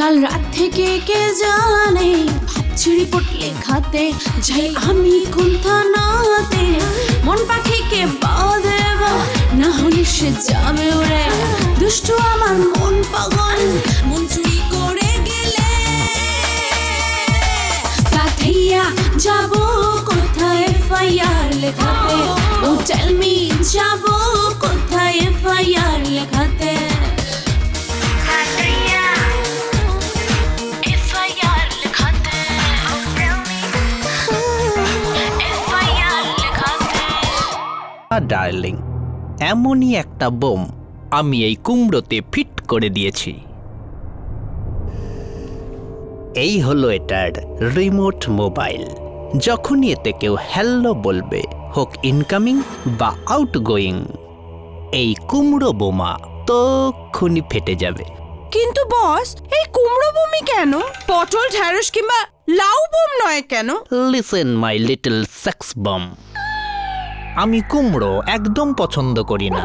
কাল রাত থেকে কে জানে ভাবছি রিপোর্ট লেখাতে যাই আমি কোন থানাতে। মন পাখিকে বাঁধব না হলে সে যাবে উড়ে। দুষ্টু আমার মন পাগল, মন চুরি করে গেলে কাঁথাইয়া যাব কোথায় FIR লেখাতে। ও টেল মি যাব কোথায় FIR লেখাতে। ডার্লিং, এমনই একটা বোম আমি এই কুমড়োতে ফিট করে দিয়েছি। এই হলো এটার রিমোট মোবাইল। যখনই এতে কেউ হ্যালো বলবে, হোক ইনকামিং বা আউটগোয়িং, এই কুমড়ো বোমা তখনই ফেটে যাবে। কিন্তু বস, এই কুমড়ো বোমই কেন? পটল, ঢ্যাঁড়স কিংবা লাউ বোম নয় কেন? Listen my little sex bomb, আমি কুমড়ো একদম পছন্দ করি না।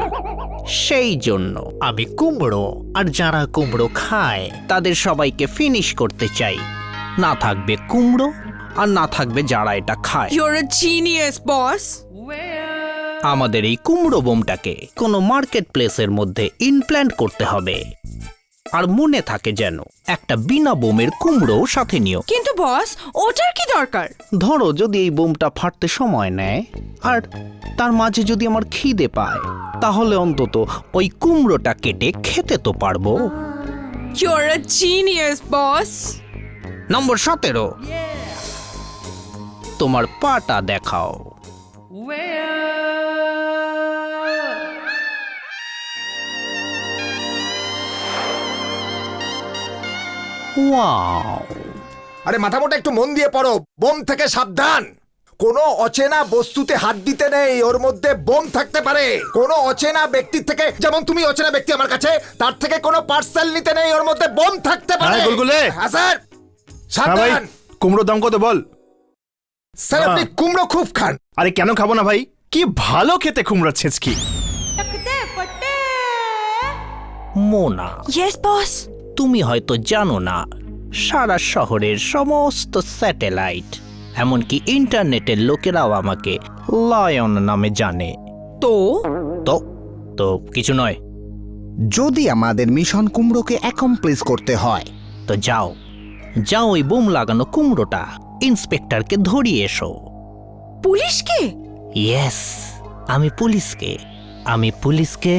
সেই জন্য আমি কুমড়ো আর যারা কুমড়ো খায় তাদের সবাইকে ফিনিশ করতে চাই। না থাকবে কুমড়ো আর না থাকবে যারা এটা খায়। You're a genius, boss. আমাদের এই কুমড়ো বোমটাকে কোনো মার্কেট প্লেসের মধ্যে ইমপ্ল্যান্ট করতে হবে। আর মনে থাকে যেন একটা বিনা বোমের কুমড়ো সাথে নিও। কিন্তু বস, ওটার কি দরকার? ধরো যদি এই বোমটা ফাটতে সময় নেয় আর তার মাঝে যদি আমার খিদে পায়, তাহলে অন্তত ওই কুমড়োটা কেটে খেতে তো পারবো। You're a genius, boss. নম্বর 17, তোমার পাটা দেখাও। ওয়াও, আরে মাথা মোটা একটু মন দিয়ে পড়ো। বোম থেকে সাবধান। কোনো অচেনা বস্তুতে হাত দিতে নেই, ওর মধ্যে বোম থাকতে পারে। কোনো অচেনা ব্যক্তির থেকে, যেমন তুমি অচেনা ব্যক্তি আমার কাছে, তার থেকে কোনো পার্সেল নিতে নেই, ওর মধ্যে বোম থাকতে পারে। হ্যাঁ, গুলগুলে। হ্যাঁ স্যার। হ্যাঁ ভাই, সাবধান। কুমড়োর দাম কত বল? স্যার আপনি কুমড়ো খুব খান। আরে কেন খাবো না ভাই, কি ভালো খেতে কুমড়োর ছেঁচকি। Mona, Yes, boss. তুমি হয়তো জানো না, সারা শহরের সমস্ত স্যাটেলাইট, এমনকি ইন্টারনেটের লোকেরাও আমাকে লায়ন নামে জানে। তো তো তো কিছু নয়। যদি আমাদের মিশন কুমড়োকে অ্যাকমপ্লিশ করতে হয়, তো যাও যাও ওই বোম লাগানো কুমড়োটা ইন্সপেক্টরকে ধরিয়ে এসো। পুলিশকে? ইয়েস, আমি পুলিশকে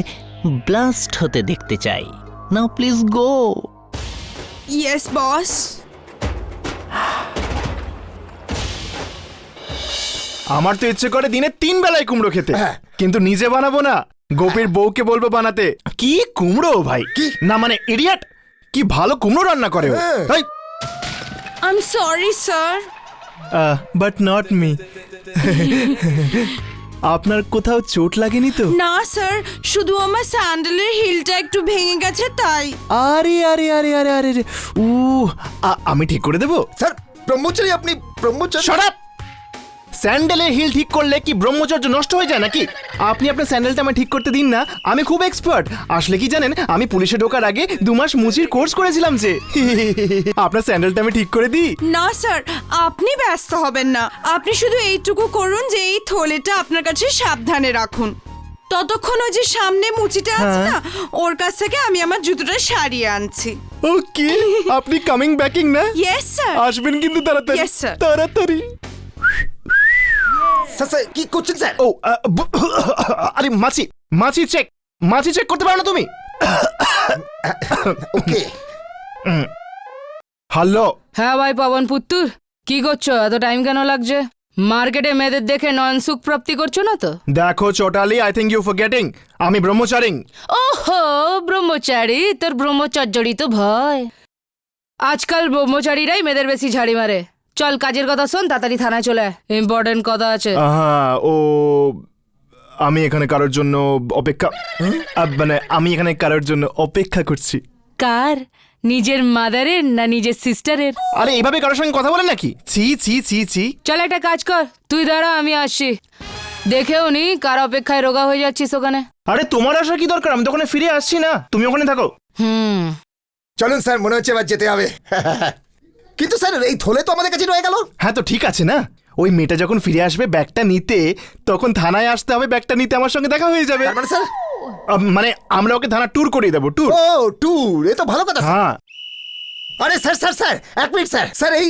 ব্লাস্ট হতে দেখতে চাই। নাও প্লিজ গো। Yes, boss. আমার তো ইচ্ছে করে দিনে 3 বেলায় কুমড়ো খেতে, হ্যাঁ। কিন্তু নিজে বানাবো না, গোপীর বউকে বলবো বানাতে। কি কুমড়ো ভাই, কি? না মানে ইডিয়েট, কি ভালো কুমড়ো রান্না করে ও। হ্যাঁ। এই, I'm sorry, sir. But not me. আপনার কোথাও চোট লাগেনি তো? না স্যার, শুধু আমার স্যান্ডেলের হিলটা একটু ভেঙে গেছে তাই। আরে আরে আরে আরে আরে আরে, আমি ঠিক করে দেবো। স্যার ব্রহ্মচারী, আপনি ব্রহ্মচারী? Shut up! স্যান্ডেলের হিল ঠিক করলে কি ব্রহ্মচর্য নষ্ট হয়ে যায় নাকি? আপনি আপনার স্যান্ডেলটা আমায় ঠিক করতে দিন না, আমি খুব এক্সপার্ট। আসলে কি জানেন, আমি পুলিশে ঢোকার আগে 2 মাস মুচির কোর্স করেছিলাম যে। আপনার স্যান্ডেলটা আমি ঠিক করে দিই। না স্যার, আপনি ব্যস্ত হবেন না। আপনি শুধু এইটুকু করুন যে এই থলেটা আপনার কাছে সাবধানে রাখুন। ততক্ষণ ওই যে সামনে মুচিটা আছে না, ওর কাছ থেকে আমি আমার জুতোটা সারিয়ে আনছি। ওকে, আপনি কামিং ব্যাকিং না? Yes sir. আসবেন কিন্তু তাড়াতাড়ি। Yes, sir. তাড়াতাড়ি। স্যার স্যার, কি করছেন স্যার? ও, আরে মাছি চেক করতে পারো না তুমি? ওকে। হ্যালো। হ্যাঁ ভাই পবন পুত্তুর, কি করছো? এত টাইম কেন লাগছে? মার্কেটে মেয়েদের দেখে নয়ন সুখ প্রাপ্তি করছো না তো? দেখো চোটালি, আই থিঙ্ক ইউ ফরগেটিং, আমি ব্রহ্মচারী। ওহো, ব্রহ্মচারী, তোর ব্রহ্মচর্যরই তো ভয়। আজকাল ব্রহ্মচারীরাই মেয়েদের বেশি ঝাড়ি মারে। চল কাজের কথা শোন, তাড়াতাড়ি থানায় চলে আয়, ইম্পর্টেন্ট কথা আছে। হ্যাঁ, আমি এখানে কারোর জন্য অপেক্ষা, মানে আমি এখানে কারোর জন্য অপেক্ষা করছি। কার? নিজের মাদারের না নিজের সিস্টারের? আরে এইভাবে কারোর সঙ্গে কথা বলে নাকি? ছি ছি ছি ছি। চল একটা কাজ কর, তুই দাঁড়া, আমি আসছি। দেখেও নি কার অপেক্ষায় রোগা হয়ে যাচ্ছিস ওখানে। আরে তোমার আসার কি দরকার, আমি তো ওখানে ফিরে আসছি না, তুমি ওখানে থাকো। চলুন স্যার, মনে হচ্ছে এবার যেতে হবে। কিন্তু স্যার এই থলে তো আমাদের কাছে রয়ে গেল। হ্যাঁ তো ঠিক আছে না, ওই মেয়েটা যখন ফিরে আসবে ব্যাগটা নিতে, তখন থানায় আসতে হবে, ব্যাগটা নিতে আমার সঙ্গে দেখা হয়ে যাবে। তার মানে স্যার, মানে আমরা ওকে থানা ট্যুর করিয়ে দেবো, ট্যুর। ও ট্যুর, এ তো ভালো কথা স্যার। হ্যাঁ। আরে স্যার স্যার স্যার, এক মিনিট স্যার, স্যার এই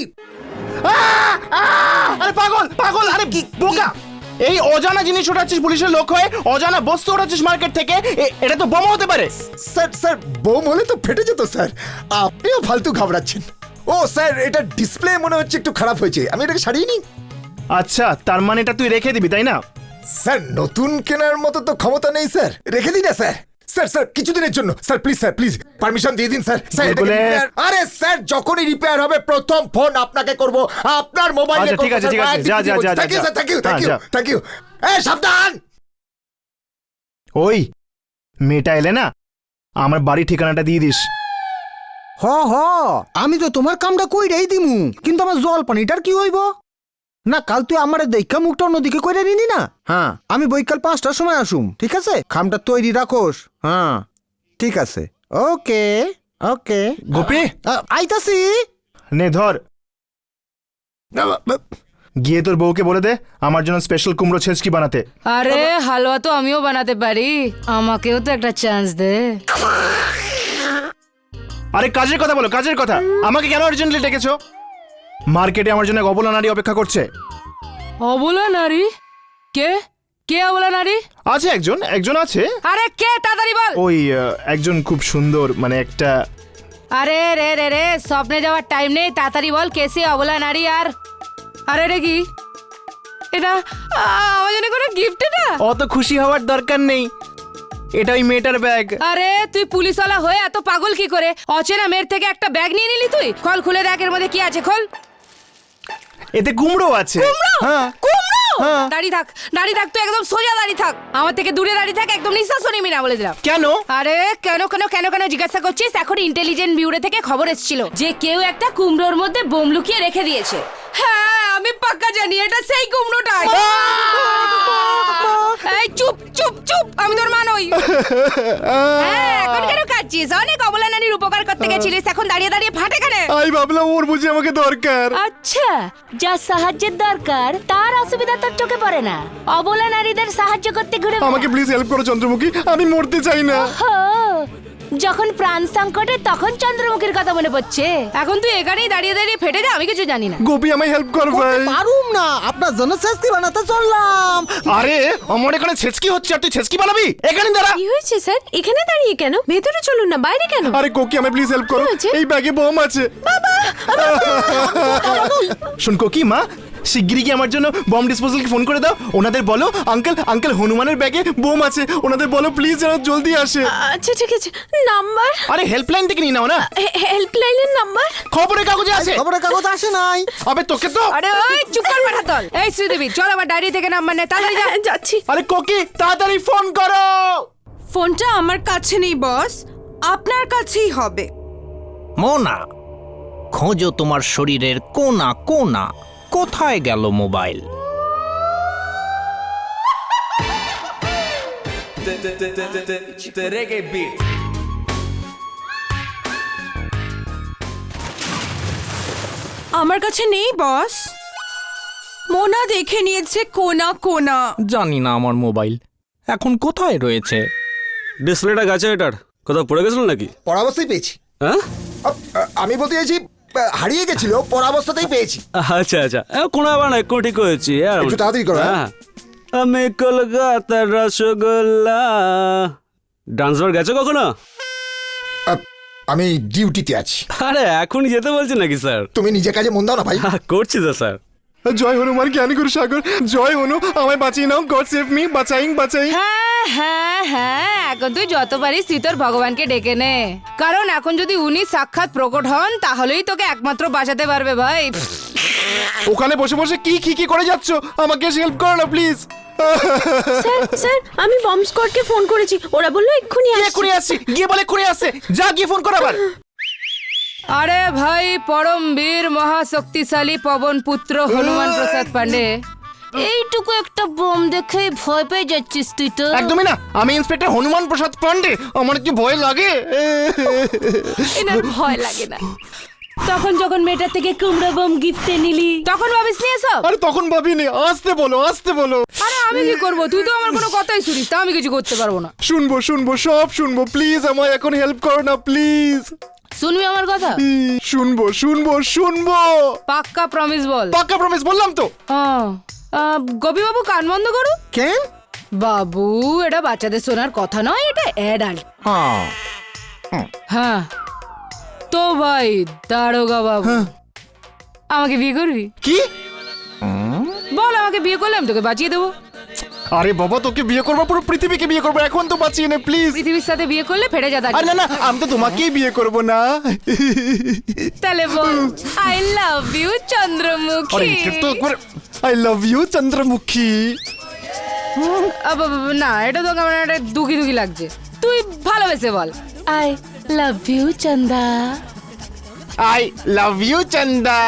আরে পাগল পাগল, আরে কি বোকা, এই অজানা জিনিস ওঠাচ্ছিস পুলিশের লোক হয়ে, অজানা বস্তু ওঠাচ্ছিস মার্কেট থেকে, এটা তো বোমা হতে পারে। স্যার স্যার, বোম হলে তো ফেটে যেত স্যার, আপনিও ফালতু ঘাবড়াচ্ছেন। ও স্যার, এটা ডিসপ্লে মনে হচ্ছে একটু খারাপ হয়েছে, আমি এটাকে সারিয়ে নিই। আচ্ছা, তার মানে এটা তুই রেখে দিবি তাই না? স্যার নতুন কেনার মতো তো ক্ষমতা নেই স্যার, রেখে দিন না স্যার। স্যার স্যার কিছুদিনের জন্য sir, please sir, please permission দিয়ে দিন স্যার। স্যার এটাকে বলে- repair- আরে স্যার, যখনই রিপেয়ার হবে প্রথম ফোন আপনাকে করব, আপনার মোবাইলে। আচ্ছা, ঠিক আছে, ঠিক আছে, যা, যা, যা, থ্যাংক ইউ যা। স্যার, থ্যাংক ইউ, থ্যাংক হ্যাঁ, ইউ, যা। Thank you. এই সাবধান। ওই মেয়েটা এলে না, আমার বাড়ির ঠিকানাটা দিয়ে দিস। হ হ, আমি তো তোমার কামটা কইরাই দিমু, কিন্তু আমার জল পানিটার কি হইব? না কাল তুই আমার দেখা মুখটা অন্যদিকে কইরা নিলি না। হ্যাঁ, আমি বৈকাল 5টার সময় আসুম, ঠিক আছে? খামটা তৈরি রাখোস। হ্যাঁ ঠিক আছে, ওকে ওকে। গোপী, আইতাছি। নে ধর, গিয়ে তোর বউকে বলে দে আমার জন্য স্পেশাল কুমড়ো ছেচকি বানাতে। আরে হালুয়া তো আমিও বানাতে পারি, আমাকেও তো একটা চান্স দে। আরে কাজের কথা বলো, কাজের কথা। আমাকে কেন আর্জেন্টলি ডেকেছো? মার্কেটে আমার জন্য এক অবলা নারী অপেক্ষা করছে। অবলা নারী? কে কে অবলা নারী? আছে একজন, একজন আছে। আরে কে, তাড়াতাড়ি বল। ওই একজন খুব সুন্দর, মানে একটা। আরে রে রে রে, স্বপ্নে যাওয়ার টাইম নেই, তাড়াতাড়ি বল কেসে অবলা নারী। আর আরে রে কি এটা, আমার জন্য কোনো গিফট না? অত খুশি হওয়ার দরকার নেই, এটা ওই মেয়েটার ব্যাগ। আরে তুই পুলিশওয়ালা হয়ে এত পাগল কি করে? অচেনা মেয়ের থেকে একটা ব্যাগ নিয়ে নিলি তুই? খোল, খুলে দেখ এর মধ্যে কি আছে, খোল। এতে কুমড়ো আছে। হ্যাঁ। কুমড়ো? হ্যাঁ। দাঁড়িয়ে থাক, দাঁড়িয়ে থাক, তুই একদম সোজা দাঁড়িয়ে থাক, আমার থেকে দূরে দাঁড়িয়ে থাক, একদম নিঃশ্বাসও নিবি না বলে দিলাম। কেন? আরে কেন কেন কেন কেন জিজ্ঞাসা করছিস? এখন ইন্টেলিজেন্ট বিউরো থেকে খবর এসেছিল যে কেউ একটা কুমড়োর মধ্যে বোম লুকিয়ে রেখে দিয়েছে। হ্যাঁ আমি পাক্কা জানি এটা সেই কুমড়োটাই। এই চুপ চুপ চুপ, আমি তোর মা নই। হ্যাঁ, এখন কেন কাঁদছিস? অনেক অবলা নারীর উপকার করতে গেছিলিস, এখন দাঁড়িয়ে দাঁড়িয়ে ফাটে কেন? আমি ভাবলাম ওর বুঝি আমাকে দরকার। আচ্ছা, যা সাহায্যের দরকার তার অসুবিধা তোর চোখে পড়ে না, অবলা নারীদের সাহায্য করতে ঘুরে বেড়া। আমাকে প্লিজ হেল্প করো চন্দ্রমুখী, আমি মরতে চাই না। হো, যখন প্রাণ সংকটে তখন চন্দ্রমুখীর কথা মনে পড়ছে। এখন তুই এখানেই দাঁড়িয়ে দাঁড়িয়ে ফেটে যা, আমি কিছু জানি না। গোপী আমায় হেল্প কর ভাই। পারুম না, আপনার জন্য ছেচকি বানাতে চললাম। আরে আমার এখানে ছেচকি হচ্ছে আর তুই ছেচকি বানাবি? এখানে দাঁড়া। কি হয়েছে স্যার? এখানে দাঁড়িয়ে কেন? ভেতরে চলুন না, বাইরে কেন? আরে কোকি আমায় প্লিজ হেল্প করো, হয়েছে? এই ব্যাগে বোম আছে। শুন কোকি মা, শিগগিরই কি আমার জন্য বম ডিসপোজালকে ফোন করে দাও, ওনাদের বলো আঙ্কেল আঙ্কেল হনুমানের ব্যাগে বোম আছে, ওনাদের বলো প্লিজ যেন জলদি আসে। আচ্ছা ঠিক আছে, নাম্বার? আরে হেল্পলাইন থেকে নিয়ে নাও না, হেল্পলাইনের নাম্বার? খবরের কাগজে আছে। খবরের কাগজ আসে নাই। আবে তোকে তো। আরে ওই চুপ কর বেটা দল। এই শ্রীদেবী চল আবার ডায়েরি থেকে নাম্বার নে, তাড়াতাড়ি যা। যাচ্ছি। আরে কোকি তাড়াতাড়ি ফোন করো। ফোনটা আমার কাছে নেই বস, আপনার কাছেই হবে। মোনা, খোঁজো তোমার শরীরের কোনা কোনা, কোথায় গেল মোবাইল? আমার কাছে নেই বস, মোনা দেখে নিয়েছে কোনা কোনা। জানি না আমার মোবাইল এখন কোথায় রয়েছে। ডিসপ্লেটা গেছে এটার, কোথাও পড়ে গেছিল নাকি? পরাবস্থায় পেয়েছি। হ্যাঁ, আমি বলতে চাইছি হারিয়ে গেছিল, পরাবস্থাতেই পেয়েছি। আচ্ছা আচ্ছা, কোনো আবার না, একটু ঠিক হয়েছি। একটু তাড়াতাড়ি করো, হ্যাঁ। আমি কলকাতার রসগোল্লা। ডান্সবার গেছো কখনো? আমি ডিউটিতে আছি। আরে এখনই যেতে বলছেন নাকি স্যার? তুমি নিজে কাজে মন দাও না ভাই। করছি তো স্যার। জয় হনুমান জ্ঞানী গুরু সাগর, জয় হনু, আমায় বাঁচিয়ে নাও, গড সেভ মি, বাঁচাইং বাঁচাইং। হ্যাঁ হ্যাঁ হ্যাঁ, এখন তুই যত পারিস তুই তোর ভগবানকে ডেকে নে, কারণ এখন যদি উনি সাক্ষাৎ প্রকট হন তাহলেই তোকে একমাত্র বাঁচাতে পারবে ভাই। ওখানে বসে বসে কি করে যাচ্ছ, আমাকে হেল্প করো না প্লিজ। স্যার স্যার, আমি বম্ব স্কোয়াডকে ফোন করেছি, ওরা বললো এক্ষুনি কে আসছে। করে আসছে? গিয়ে বলে করে আসছে, যা গিয়ে ফোন কর আবার। আরে ভাই, পরম বীর মহাশক্তিশালী পবন পুত্র হনুমান প্রসাদ পান্ডে এইটুকু একটা বোম দেখে ভয় পেয়ে যাচ্ছিস তুই তো। একদমই না, আমি ইন্সপেক্টর হনুমান প্রসাদ পান্ডে, আমার কি ভয় লাগে? এনার ভয় লাগে না। তখন যখন মেয়েটার থেকে কুমড়ো বোম গিফটে নিলি তখন ভাবিস নিয়ে সব। আরে তখন ভাবিনি, আসতে বলো আসতে বলো। আরে আমি কি করব, তুই তো আমার কোনো কথাই শুনিস, তা আমি কিছু করতে পারবো না। শুনবো শুনবো সব শুনবো, প্লিজ আমায় এখন হেল্প করো না প্লিজ। শুনবি আমার কথা? শুনবো শুনবো শুনবো, পাক্কা প্রমিস বল। পাক্কা প্রমিস বললাম তো। গোপী বাবু কান বন্ধ করো। কেন? বাবু এটা বাচ্চাদের শোনার কথা নয়, এটা অ্যাডাল্ট। হ্যাঁ হ্যাঁ তো ভাই দারোগা বাবু, আমাকে বিয়ে করবি? কি? বল, আমাকে বিয়ে করলে আমি তোকে বাঁচিয়ে দেবো। আরে বাবা, তোকে বিয়ে করবো, পুরো পৃথিবীকে বিয়ে করবো, এখন তো বাঁচিয়ে নে প্লিজ। পৃথিবীর সাথে বিয়ে করলে ফেটে যা। আরে না না, আমি তো তোমাকেই বিয়ে করবো না। তাহলে বল, আই লাভ ইউ আরে চন্দ্রমুখী। এটা তো আই লাভ ইউ চন্দ্রমুখী। না, এটা তো কেমন একটা দুঃখী দুঃখী লাগছে। তুই ভালোবেসে বল, I love you Chanda. I love you Chanda.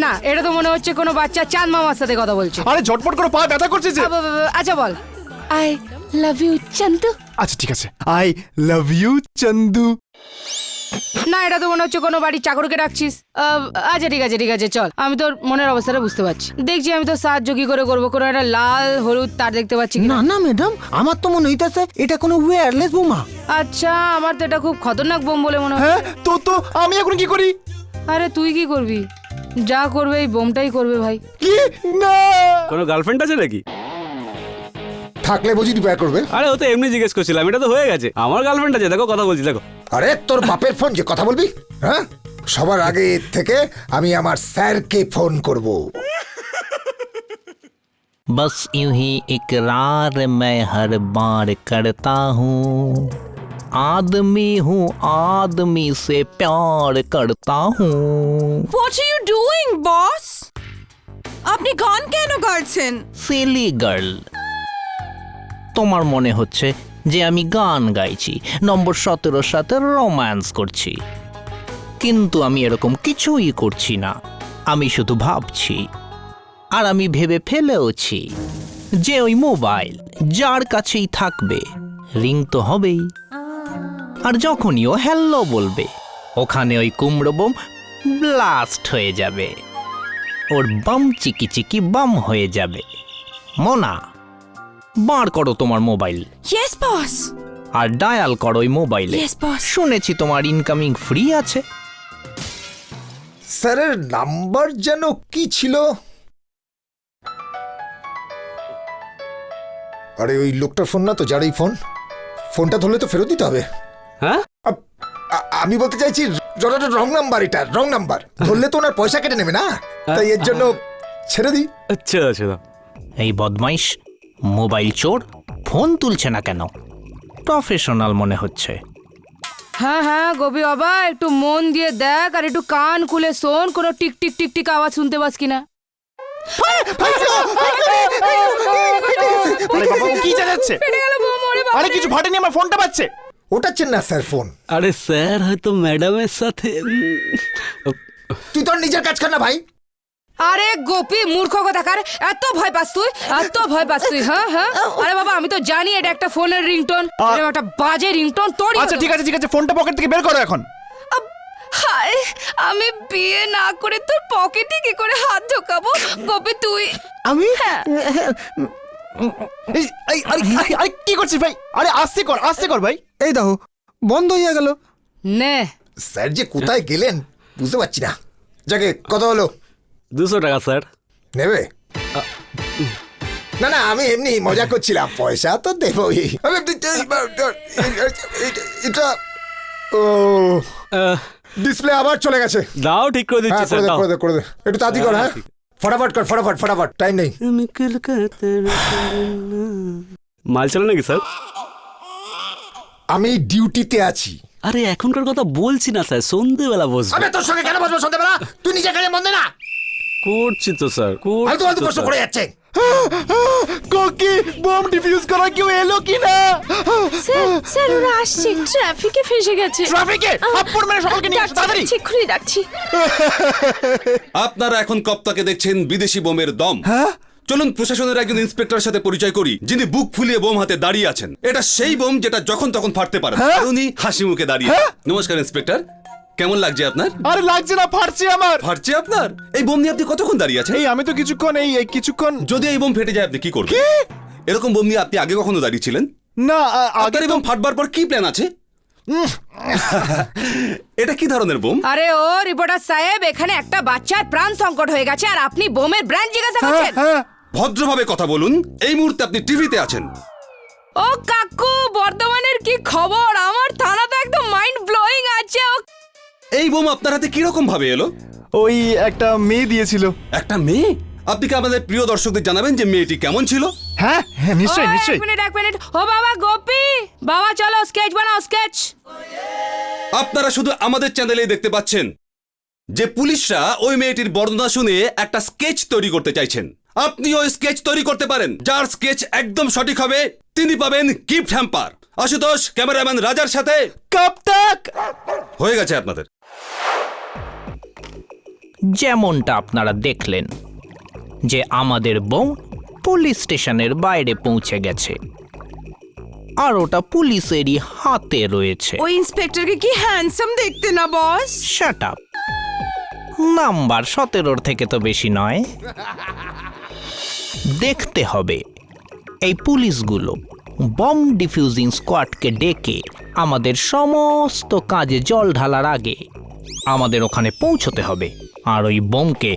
না, এটা তো মনে হচ্ছে কোনো বাচ্চা চাঁদ মামার সাথে কথা বলছে। আরে ঝটপট করে পা ব্যথা করছে যে। আচ্ছা বল, আই লাভ ইউ চন্দু। আচ্ছা ঠিক আছে, আই লাভ ইউ চন্দু। না, এটা তো মনে হচ্ছে কোনো বাড়ির চাকরকে ডাকছিস। আচ্ছা ঠিক আছে ঠিক আছে, চল, আমি তোর মনের অবস্থাটা বুঝতে পারছি। দেখছি আমি তো সাহায্য কি করে করবো, কোনো একটা লাল হলুদ তার দেখতে পাচ্ছি কিনা। না না ম্যাডাম, আমার তো মনে হইতাছে এটা কোনো ওয়্যারলেস বোমা। আচ্ছা, আমার তো এটা খুব খতরনাক বোম বলে মনে হয়। হ্যাঁ তো আমি এখন কি করি? আরে তুই কি করবি? যা করবে এই বোমটাই করবে ভাই। কি? না কোনো গার্লফ্রেন্ড আছে নাকি? থাকলে বুঝি রিপেয়ার করবে। আরে ও তো এমনি জিজ্ঞেস করছিলাম, এটা তো হয়ে গেছে। আমার গার্লফ্রেন্ড আছে, দেখো কথা বলছি, দেখো। আরে তোর বাপের ফোন, যে কথা বলবি? হ্যাঁ, সবার আগে এর থেকে আমি আমার স্যারকে ফোন করব। बस यूं ही इकरार मैं हर बार करता हूँ, आदमी हूँ आदमी से प्यार करता हूँ। হোয়াট আর ইউ ডুইং বস? আপনি গান কেন গাইছেন? সিলি গার্ল, তোমার মনে হচ্ছে যে আমি গান গাইছি, নম্বর 17 সাথে রোম্যান্স করছি, কিন্তু আমি এরকম কিছুই করছি না। আমি শুধু ভাবছি, আর আমি ভেবে ফেলেওছি যে ওই মোবাইল যার কাছেই থাকবে রিং তো হবেই, আর যখনই ও হ্যালো বলবে ওখানে ওই কুমড়ো বোম ব্লাস্ট হয়ে যাবে, ওর বাম চিকি চিকি বাম হয়ে যাবে। মোনা, বার করো তোমার মোবাইল ইয়েস বস। আর ডায়াল করো ওই মোবাইলে। Yes, boss. শুনেছি তোমার ইনকামিং ফ্রি আছে। স্যারের নাম্বার যেন কি ছিল? আরে ওই লোকটার ফোন না তো, যার এই ফোনটা ধরলে তো ফেরত দিতে হবে। হ্যাঁ, আমি বলতে চাইছি রং নাম্বার, এটা রং নাম্বার, ধরলে তো ওনার পয়সা কেটে নেবে না, তাই এর জন্য ছেড়ে দিই। আচ্ছা আচ্ছা। এই বদমাইশ মোবাইল চোর ফোন তুলছে না কেন? প্রফেশনাল মনে হচ্ছে। হ্যাঁ হ্যাঁ গোপী বাবা, একটু মন দিয়ে দেখ আর একটু কান খুলে শোন, কোনো টিক টিক টিক টিক আওয়াজ শুনতে পাস কিনা। আরে বাবা, ও কি চালাচ্ছে? আরে কিছু ফাটেনি, আমার ফোনটা বাজছে। ওটাচ্ছেন না স্যার ফোন। আরে স্যার হয়তো ম্যাডামের সাথে তুই তোর নিজের কাজ কর না ভাই। আরে গোপী মূর্খ কথাকার, এত ভয় পাস তুই, এত ভয় পাস তুই? হ্যাঁ হ্যাঁ, আরে বাবা আমি তো জানি এটা একটা ফোনের রিংটোন, একটা বাজে রিংটোন তোর। আচ্ছা ঠিক আছে ঠিক আছে, ফোনটা পকেট থেকে বের করো এখন। হায়, আমি বিয়ে না করে তোর পকেটে কি করে হাত ঢোকাবো? গোপী তুই আমি আরে কি করছিস ভাই? আরে আস্তে কর ভাই। এই দেখো বন্ধ হইয়া গেল। নে। স্যার যে কোথায় গেলেন বুঝতে পারছি না। যাকে কত হলো? 200 টাকা স্যার। নেবে? না না, আমি এমনি মজা করছিলাম, পয়সা তো দেবই। এটা ও ডিসপ্লে আবার চলে গেছে। দাও ঠিক করে দিচ্ছি হ্যাঁ, স্যার, দাও। করে দে একটু তাড়াতাড়ি কর। হ্যাঁ ফটাফট, টাইম নেই। মাল চলে নাকি স্যার? আমি ডিউটিতে আছি। আরে এখনকার কথা বলছি না স্যার, সন্ধ্যেবেলা বসবো। আমি তোর সঙ্গে কেন বসবো সন্ধ্যাবেলা? তুই নিজে কাজে মন দে না। করছি তো স্যার, ফালতু প্রশ্ন করে যাচ্ছে। কোকি বম ডিফিউজ করা কেউ এলো কিনা? স্যার ওরা আসছে, ট্রাফিকে ফেসে গেছে। ট্রাফিকে থাপ্পড় মেরে সকলকে নিয়ে আসো তাড়াতাড়ি। এক্ষুনি ডাকছি। আপনারা এখন কপ্তাকে দেখছেন বিদেশি বোমের দম। চলুন প্রশাসনের একজন ইন্সপেক্টরের সাথে পরিচয় করি, যিনি বুক ফুলিয়ে বোম হাতে দাঁড়িয়ে আছেন। এটা সেই বোম যেটা যখন তখন ফাটতে পারে। আর উনি হাসি মুখে দাঁড়িয়ে। নমস্কার ইন্সপেক্টর, কেমন লাগছে আপনার? আরে লাগছে না, ফাটছে আমার। ফাটছে আপনার? এই বোম নিয়ে আপনি কতক্ষণ দাঁড়িয়ে আছেন? এই আমি তো কিছুক্ষণ যদি এই বোম ফেটে যায় আপনি কি করবেন? এরকম বোম নিয়ে আপনি আগে কখনো দাঁড়িয়েছিলেন? না আপনার এই বোম ফাটবার পর কি প্ল্যান আছে? এটা কি ধরনের বোম? আরে ও রিপোর্টার সাহেব, এখানে একটা বাচ্চার প্রাণ সংকট হয়ে গেছে আর আপনি বোমের ব্র্যান্ড জিজ্ঞাসা করছেন? ভদ্রভাবে কথা বলুন, এই মুহূর্তে আপনি টিভিতে আছেন। ও কাকু, বর্ধমানের কি খবর? আমার থানা তো একদম মাইন্ড ব্লোয়িং আছে। এই বোম আপনার হাতে কিরকম ভাবে এলো? ওই একটা মেয়ে দিয়েছিল। একটা মেয়ে? আপনি কি আমাদের প্রিয় দর্শকদের জানাবেন যে মেয়েটি কেমন ছিল? হ্যাঁ হ্যাঁ, নিশ্চয়ই ও, নিশ্চয়ই। এক মিনিট। ও বাবা গোপী, বাবা চলো স্কেচ বানাও, স্কেচ। আপনারা শুধু আমাদের চ্যানেলেই দেখতে পাচ্ছেন যে পুলিশরা ওই মেয়েটির বর্ণনা শুনে একটা স্কেচ তৈরি করতে চাইছেন। আপনি ওই স্কেচ তৈরি করতে পারেন। যার স্কেচ একদম সঠিক হবে তিনি পাবেন গিফট হ্যাম্পার। আশুতোষ ক্যামেরাম্যান রাজার সাথে কাপ্তাক হয়ে গেছে আপনাদের। যেমনটা আপনারা দেখলেন যে আমাদের বোম পুলিশ স্টেশনের বাইরে পৌঁছে গেছে, আর ওটা পুলিশেরই হাতে রয়েছে। ওই ইন্সপেক্টরকে কি হ্যান্ডসাম দেখতে না বস? Shut up. নাম্বার 17 থেকে তো বেশি নয়। দেখতে হবে এই পুলিশগুলো বম ডিফিউজিং স্কোয়াডকে ডেকে আমাদের সমস্ত কাজে জল ঢালার আগে আমাদের ওখানে পৌঁছতে হবে আর ওই বোমকে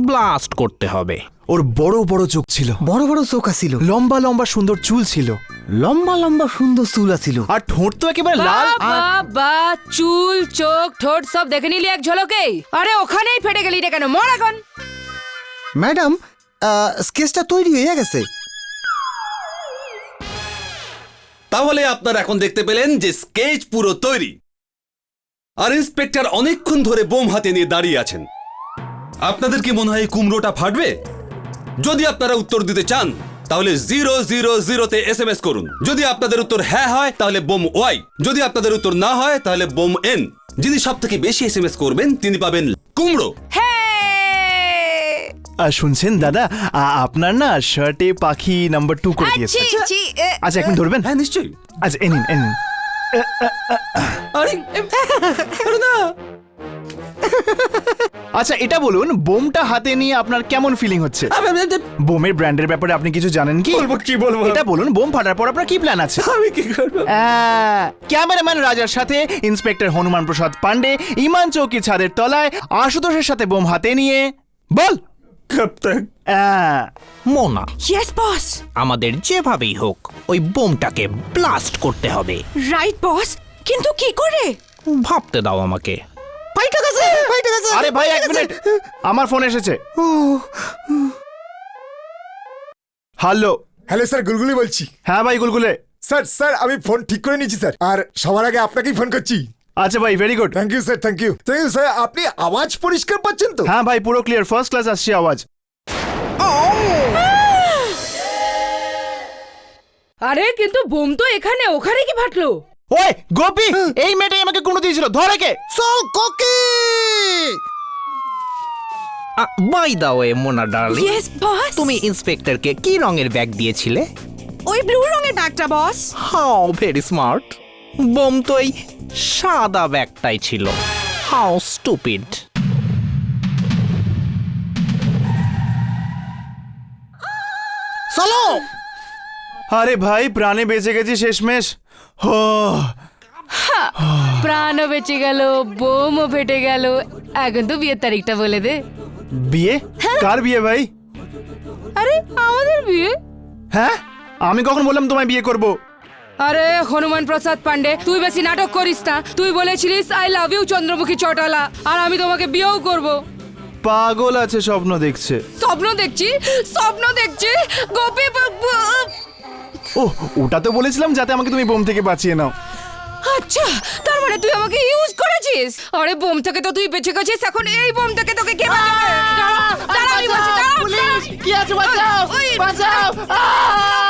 ব্লাস্ট করতে হবে। ওর বড় বড় চোখ ছিল, বড় বড় চোখ ছিল, লম্বা লম্বা সুন্দর চুল ছিল, লম্বা লম্বা সুন্দর চুল ছিল, আর ঠোঁট তো একেবারে লাল। বাবা, চুল চোখ ঠোঁট সব দেখে নিলি এক ঝলকেই। আরে ওখানেই ফেটে গেলি রে কেন? মর এখন। ম্যাডাম স্কেচটা তৈরি হয়ে গেছে। তাহলে আপনারা এখন দেখতে পেলেন যে স্কেচ পুরো তৈরি, আর ইন্সপেক্টর অনেকক্ষণ ধরে বোম হাতে নিয়ে দাঁড়িয়ে আছেন। আপনাদের কি মনে হয় কুমড়োটা ফাটবে? যদি আপনারা উত্তর দিতে চান তাহলে 000-তে SMS করুন। যদি আপনাদের উত্তর হ্যাঁ হয় তাহলে বোম ওয়াই, যদি আপনাদের উত্তর না হয় তাহলে বোম এন। যিনি সব থেকে বেশি SMS করবেন তিনি পাবেন কুমড়ো। আর শুনছেন দাদা, আপনার না শার্টে পাখি নাম্বার 2 করে দিয়েছে। আচ্ছা এখন ধরবেন? হ্যাঁ নিশ্চয়ই। আচ্ছা এনিন এনিন। আরে না, আচ্ছা এটা বলুন, বোমটা হাতে নিয়ে আপনার কেমন ফিলিং হচ্ছে? বোমের ব্র্যান্ডের ব্যাপারে আপনি কিছু জানেন কি? কি বলবো? এটা বলুন, বোম ফাটার পর আপনার কি প্ল্যান আছে? আমি কি করব? ক্যামেরাম্যান রাজার সাথে ইন্সপেক্টর হনুমান প্রসাদ পান্ডে ইমান চৌকির ছাদের তলায় আশুতোষের সাথে বোম হাতে নিয়ে বল। Mona, yes boss. আমাদের যেভাবেই হোক ওই বোমটাকে ব্লাস্ট করতে হবে। রাইট বস, কিন্তু কি করে? ভাবতে দাও আমাকে। আরে ভাই এক মিনিট, আমার ফোন এসেছে। হ্যালো। হ্যালো স্যার, গুলগুলি বলছি। হ্যাঁ ভাই গুলগুলে। স্যার আমি ফোন ঠিক করে নিয়েছি স্যার, আর সবার আগে আপনাকেই ফোন করছি। আচ্ছা ভাই, very good. Thank you sir, thank you sir. আপনি আওয়াজ পরিষ্কার পাচ্ছেন তো? হ্যাঁ ভাই, পুরো ক্লিয়ার, ফার্স্ট ক্লাস আসছে আওয়াজ। আরে কিন্তু বোম তো এখানে, ওখানে কি ফাটলো? ওই গোপী, এই মেয়েটাই আমাকে কুমড়ো দিয়েছিল, ধরে কে? চল Koki. By the way Mona darling, yes boss. তুমি ইন্সপেক্টরকে কি রঙের ব্যাগ দিয়েছিলে? ওই ব্লু রঙের ব্যাগটা boss. How very smart. Bomb তো এই সাদা ব্যাগটাই ছিল। How stupid. চলো। আরে ভাই, প্রাণে বেঁচে গেছি শেষমেশ। প্রাণও বেঁচে গেল, বোমও ফেটে গেল। এখন তো বিয়ের তারিখটা বলে দে। বিয়ে? কার বিয়ে ভাই? আরে আমাদের বিয়ে। হ্যাঁ, আমি কখন বললাম তোমায় বিয়ে করব? আরে হনুমান প্রসাদ পান্ডে, তুই বেশি নাটক করিস না। তুই বলেছিলিস আই লাভ ইউ চন্দ্রমুখী চটালা, আর আমি তোমাকে বিয়েও করব। পাগল আছে, স্বপ্ন দেখছে। স্বপ্ন দেখছি, স্বপ্ন দেখছি গোপী। ও, ওটা তো বলেছিলাম যাতে আমাকে তুমি বোম থেকে বাঁচিয়ে নাও। আচ্ছা তার মানে তুই আমাকে ইউজ করেছিস? আরে বোম থেকে তো তুই বেঁচে গেছিস, এখন এই বোম থেকে তোকে কে বাঁচাবে? দাঁড়া, দাঁড়া, আমি বলছি, দাঁড়া, পুলিশ! কি আছে, বাঁচাও! ওই, বাঁচাও! আহ!